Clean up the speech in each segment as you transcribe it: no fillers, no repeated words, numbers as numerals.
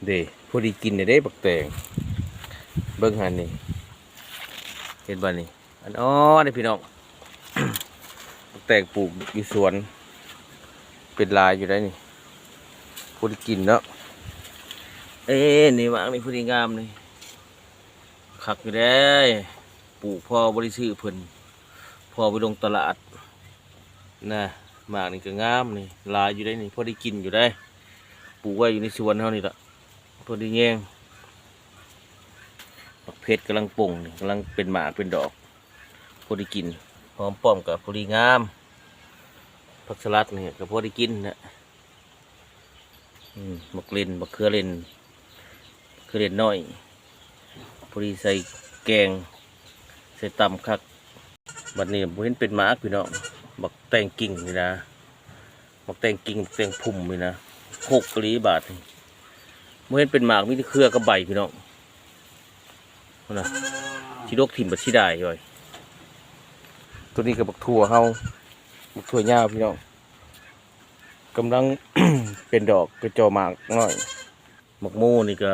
เด้พอดีกินได้บักแตงเบิ่งหันนี่เห็นบ่นี่อันนี่พี่น้อง บักแตงปลูกอยู่สวนเป็นลายอยู่ได้นี่พอดีกินเนาะนี่มากนี่พอดีงามนี่คักอยู่ได้ปลูกพอบริสุทธิ์เพิ่นพอไปลงตลาดนะมากนี่ก็งามนี่ลายอยู่ได้นี่พอดีกินอยู่ได้ปลูกไว้อยู่ในสวนเฮานี่ละพอดีแยงบักเพชรกำลังป่งนี่กำลังเป็นหมากเป็นดอกพอดีกินหอมป้อมกับพอดีงามผักสลัดนี่ก็พอดีกินนะบักเลนบักเขือเลนเขือเลนน้อยพอดีใส่แกงใส่ตำคักบัดนี้ผมเห็นเป็นหมากพี่น้องบักแตงกิ่งนี่นะบักแตงกิ่งบักแตงพุ่มนี่นะ6 บาทผมเห็นเป็นหมากมีแต่เครือกับใบพี่น้องนะชิโดกถิ่มบัดชิได้ย่อยตัวนี้กับบักถั่วเฮาบักถั่วยาวพี่น้องกำลัง เป็นดอกกระจอหมากน้อยหมกโม่นี่ก็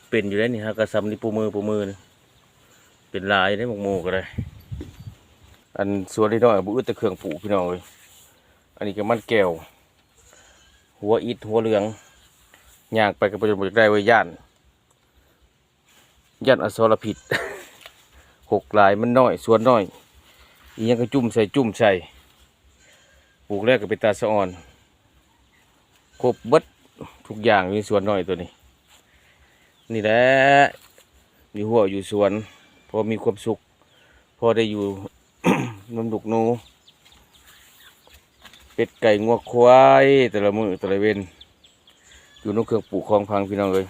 เป็นอยู่ได้นี่ฮะกระซำนี่ปูมือนี่เป็นลายได้หมกโม่ก็ได้อันส่วนที่น้อยบุ้ตะเครื่องปลูกพี่น้องเลยอันนี้ก็มันแก้วหัวอิฐหัวเหลืองย่างไปกับประโยชน์ได้ไว้ย่านอสรพิษ 6 ลายมันน้อยส่วนน้อยอีกยังก็จุ่มใส่ปลูกแรกก็เป็นตาสะอ่อนครบเบิดทุกอย่างในสวนน้อยตัวนี้นี่แหละอยู่หัวอยู่สวนพอมีความสุขพอได้อยู่ น้ำดุกนูเป็ดไก่งัวควายแต่ละมือแต่ละเว้นอยู่นกเครื่องปลูกคลองพังพี่น้องเลย